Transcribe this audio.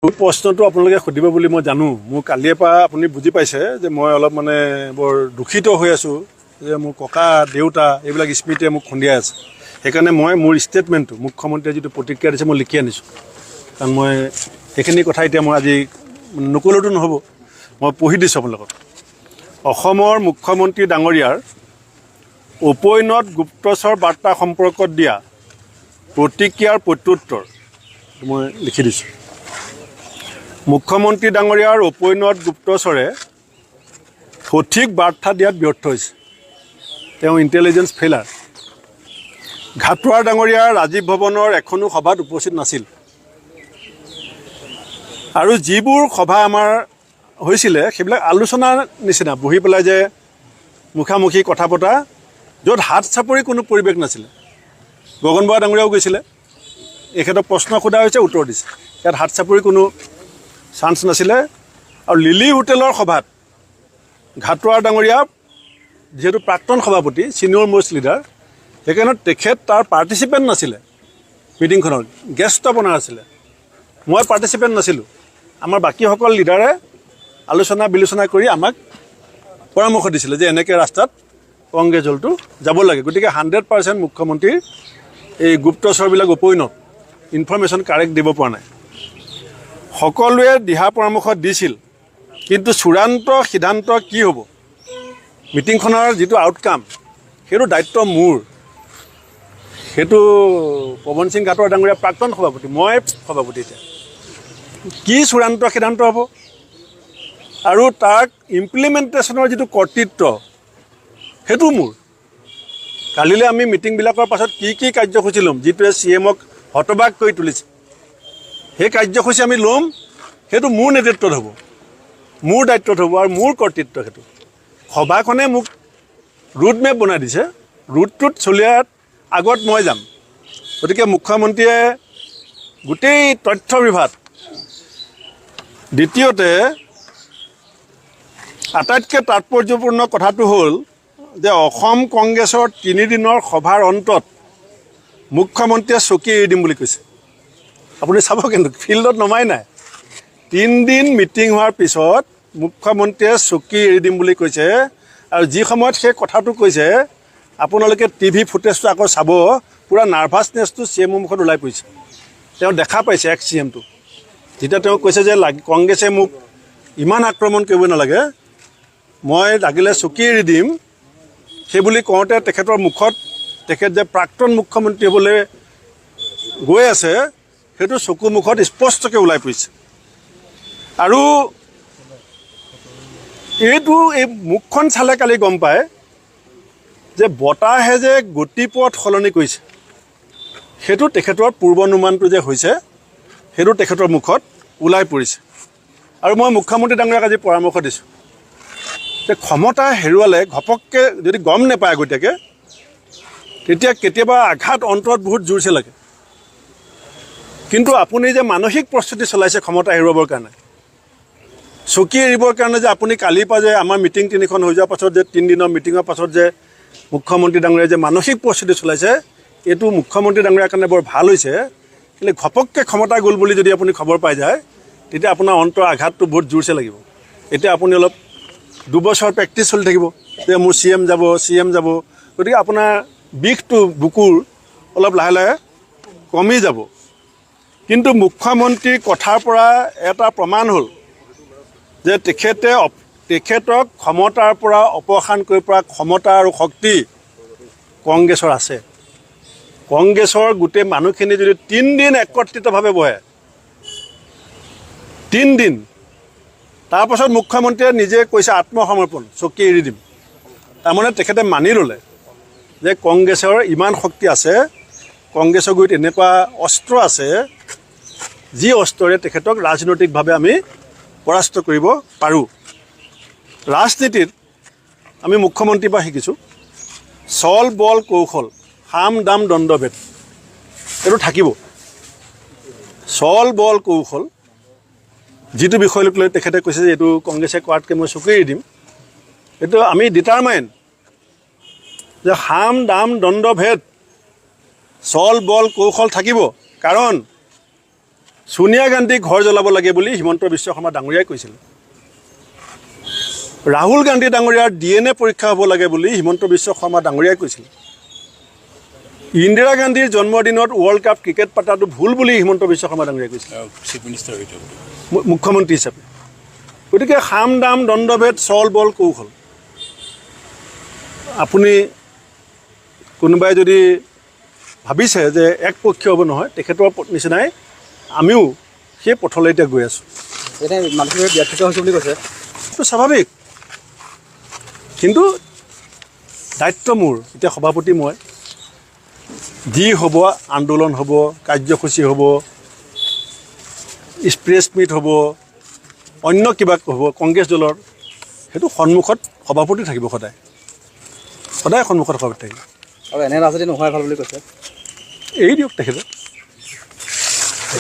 প্ৰশ্নটো আপোনালোকে সুধিব বুলি মই জানো। মোৰ কালিৰ পৰা আপুনি বুজি পাইছে যে মই অলপ মানে বৰ দুখিত হৈ আছোঁ যে মোৰ ককা দেউতা এইবিলাক স্মৃতিয়ে মোক খুন্দিয়াই আছে। সেইকাৰণে মই মোৰ ষ্টেটমেণ্টটো মুখ্যমন্ত্ৰীয়ে যিটো প্ৰতিক্ৰিয়া দিছে মই লিখি আনিছোঁ। কাৰণ মই সেইখিনি কথা এতিয়া মই আজি নক'লেতো নহ'ব, মই পঢ়ি দিছোঁ আপোনালোকক। অসমৰ মুখ্যমন্ত্ৰী ডাঙৰীয়াৰ উপন্যত গুপ্তচৰ বাৰ্তা সম্পৰ্কত দিয়া প্ৰতিক্ৰিয়াৰ প্ৰত্যুত্তৰ মই লিখি দিছোঁ। মুখ্যমন্ত্ৰী ডাঙৰীয়াৰ উপন্যত গুপ্তচৰে সঠিক বাৰ্তা দিয়াত ব্যৰ্থ হৈছে। তেওঁ ইণ্টেলিজেঞ্চ ফেইলাৰ। ঘাটোৱাৰ ডাঙৰীয়া ৰাজীৱ ভৱনৰ এখনো সভাত উপস্থিত নাছিল। আৰু যিবোৰ সভা আমাৰ হৈছিলে সেইবিলাক আলোচনাৰ নিচিনা বহি পেলাই যে মুখামুখি কথা পতা, য'ত হাত চাপৰি কোনো পৰিৱেশ নাছিলে। গগন বৰা ডাঙৰীয়াও গৈছিলে, এখেতক প্ৰশ্ন সোধা হৈছে, উত্তৰ দিছে। ইয়াত হাত চাপৰি কোনো চান্স নাছিলে। আৰু লিলি হোটেলৰ সভাত ঘাটোৱাৰ ডাঙৰীয়া যিহেতু প্ৰাক্তন সভাপতি, ছিনিয়ৰ মষ্ট লিডাৰ, সেইকাৰণে তেখেত তাৰ পাৰ্টিচিপেণ্ট নাছিলে। মিটিংখনৰ গেষ্ট অপনাৰ আছিলে। মই পাৰ্টিচিপেণ্ট নাছিলোঁ। আমাৰ বাকীসকল লিডাৰে আলোচনা বিলোচনা কৰি আমাক পৰামৰ্শ দিছিলে যে এনেকৈ ৰাস্তাত কংগ্ৰেছ দলটো যাব লাগে। গতিকে 100% মুখ্যমন্ত্ৰীৰ এই গুপ্তচৰবিলাক উপন্যত ইনফৰমেশ্যন কাৰেক্ট দিব পৰা নাই। সকলোৱে দিহা পৰামৰ্শ দিছিল, কিন্তু চূড়ান্ত সিদ্ধান্ত কি হ'ব, মিটিংখনৰ যিটো আউটকাম, সেইটো দায়িত্ব মোৰ। সেইটো পৱন সিং ঘাটোৱাৰ ডাঙৰীয়া প্ৰাক্তন সভাপতি, মই সভাপতি। এতিয়া কি চূড়ান্ত সিদ্ধান্ত হ'ব আৰু তাক ইমপ্লিমেণ্টেশ্যনৰ যিটো কৰ্তৃত্ব, সেইটো মোৰ। কালিলৈ আমি মিটিংবিলাকৰ পাছত কি কাৰ্যসূচী ল'ম, যিটোৱে CMক হতবাক কৰি তুলিছে, সেই কাৰ্যসূচী আমি ল'ম। সেইটো মোৰ নেতৃত্বত হ'ব, মোৰ দায়িত্বত হ'ব আৰু মোৰ কৰ্তৃত্ব সেইটো। সভাখনে মোক ৰুট মেপ বনাই দিছে, ৰুটটোত চলিয়াত আগত মই যাম। গতিকে মুখ্যমন্ত্ৰীয়ে গোটেই তথ্য বিভাগ। দ্বিতীয়তে আটাইতকৈ তাৎপৰ্যপূৰ্ণ কথাটো হ'ল যে অসম কংগ্ৰেছৰ 3 দিনৰ সভাৰ অন্তত মুখ্যমন্ত্ৰীয়ে চকী এৰি দিম বুলি কৈছে। আপুনি চাব, কিন্তু ফিল্ডত নমাই নাই। 3 দিন মিটিং হোৱাৰ পিছত মুখ্যমন্ত্ৰীয়ে চকী এৰি দিম বুলি কৈছে। আৰু যি সময়ত সেই কথাটো কৈছে, আপোনালোকে TV ফুটেজটো আকৌ চাব, পূৰা নাৰ্ভাছনেছটো CMৰ মুখত ওলাই পৰিছে। তেওঁ দেখা পাইছে এক্স CMটো, যেতিয়া তেওঁ কৈছে যে কংগ্ৰেছে মোক ইমান আক্ৰমণ কৰিব নালাগে, মই লাগিলে চকী এৰি দিম, সেইবুলি কওঁতে তেখেতৰ মুখত তেখেত যে প্ৰাক্তন মুখ্যমন্ত্ৰী হ'বলৈ গৈ আছে, সেইটো চকু মুখত স্পষ্টকৈ ওলাই পৰিছে। আৰু এই মুখখন চালে কালি গম পায় যে বতাহে যে গতিপথ সলনি কৰিছে, সেইটো তেখেতৰ পূৰ্বানুমানটো যে হৈছে, সেইটো তেখেতৰ মুখত ওলাই পৰিছে। আৰু মই মুখ্যমন্ত্ৰী ডাঙৰীয়াক আজি পৰামৰ্শ দিছোঁ যে ক্ষমতা হেৰুৱালে ঘপককৈ যদি গম নাপায় আগতীয়াকৈ, তেতিয়া কেতিয়াবা আঘাত অন্তৰত বহুত জোৰছে লাগে। কিন্তু আপুনি যে মানসিক প্ৰস্তুতি চলাইছে ক্ষমতা হেৰুৱাবৰ কাৰণে, চকী এৰিবৰ কাৰণে, যে আপুনি কালিৰ পৰা যে আমাৰ মিটিং 3খন হৈ যোৱাৰ পাছত যে 3 দিনৰ মিটিঙৰ পাছত যে মুখ্যমন্ত্ৰী ডাঙৰীয়াই যে মানসিক প্ৰস্তুতি চলাইছে, এইটো মুখ্যমন্ত্ৰী ডাঙৰীয়াৰ কাৰণে বৰ ভাল হৈছে। কিন্তু ঘপককৈ ক্ষমতা গ'ল বুলি যদি আপুনি খবৰ পাই যায়, তেতিয়া আপোনাৰ অন্তৰ আঘাতটো বহুত জোৰছে লাগিব। এতিয়া আপুনি অলপ 2 বছৰ প্ৰেক্টিছ চলি থাকিব যে মোৰ CM যাব। গতিকে আপোনাৰ বিষটো বুকুৰ অলপ লাহে লাহে কমি যাব। কিন্তু মুখ্যমন্ত্ৰীৰ কথাৰ পৰা এটা প্ৰমাণ হ'ল যে তেখেতক ক্ষমতাৰ পৰা অপসাৰণ কৰিব পৰা ক্ষমতা আৰু শক্তি কংগ্ৰেছৰ আছে। কংগ্ৰেছৰ গোটেই মানুহখিনি যদি 3 দিন একত্ৰিতভাৱে বহে, 3 দিন, তাৰপাছত মুখ্যমন্ত্ৰীয়ে নিজে কৈছে আত্মসমৰ্পণ, চকী এৰি দিম। তাৰমানে তেখেতে মানি ল'লে যে কংগ্ৰেছৰ ইমান শক্তি আছে, কংগ্ৰেছৰ গুৰিত এনেকুৱা অস্ত্ৰ আছে, যি অস্ত্ৰৰে তেখেতক ৰাজনৈতিকভাৱে আমি পৰাস্ত কৰিব পাৰোঁ। ৰাজনীতিত আমি মুখ্যমন্ত্ৰীৰ পৰা শিকিছোঁ চল বল কৌশল, সাম দাম দণ্ডভেদ, এইটো থাকিব। চল বল কৌশল, যিটো বিষয়ক লৈ তেখেতে কৈছে যে এইটো কংগ্ৰেছে কৰাতকৈ মই চকী এৰি দিম, এইটো আমি ডিটাৰমাইন যে সাম দাম দণ্ডভেদ, চল বল কৌশল থাকিব। কাৰণ ছোনিয়া গান্ধীক ঘৰ জ্বলাব লাগে বুলি হিমন্ত বিশ্ব শৰ্মা ডাঙৰীয়াই কৈছিল। ৰাহুল গান্ধী ডাঙৰীয়াৰ DNA পৰীক্ষা হ'ব লাগে বুলি হিমন্ত বিশ্ব শৰ্মা ডাঙৰীয়াই কৈছিল। ইন্দিৰা গান্ধীৰ জন্মদিনত ৱৰ্ল্ড কাপ ক্ৰিকেট পাতাটো ভুল বুলি হিমন্ত বিশ্ব শৰ্মা ডাঙৰীয়াই কৈছিল মুখ্যমন্ত্ৰী হিচাপে। গতিকে সাম দাম দণ্ডভেদ চল বল কৌশল। আপুনি কোনোবাই যদি ভাবিছে যে একপক্ষীয় হ'ব নহয়, তেখেতৰ নিচিনাই আমিও সেই পথলৈ এতিয়া গৈ আছোঁ। মানসিকভাৱে ব্যৰ্থিত হৈছে বুলি কৈছে। এইটো স্বাভাৱিক, কিন্তু দায়িত্ব মোৰ এতিয়া সভাপতি মই। যি হ'ব আন্দোলন হ'ব, কাৰ্যসূচী হ'ব, প্ৰেছ মিট হ'ব, অন্য কিবা হ'ব কংগ্ৰেছ দলৰ, সেইটো সন্মুখত সভাপতি থাকিব সদায় সন্মুখত সভাপতি থাকিব। আৰু এনে ৰাজনীতি নোহোৱাই ভাল বুলি কৈছে। এৰি দিয়ক তেখেতে।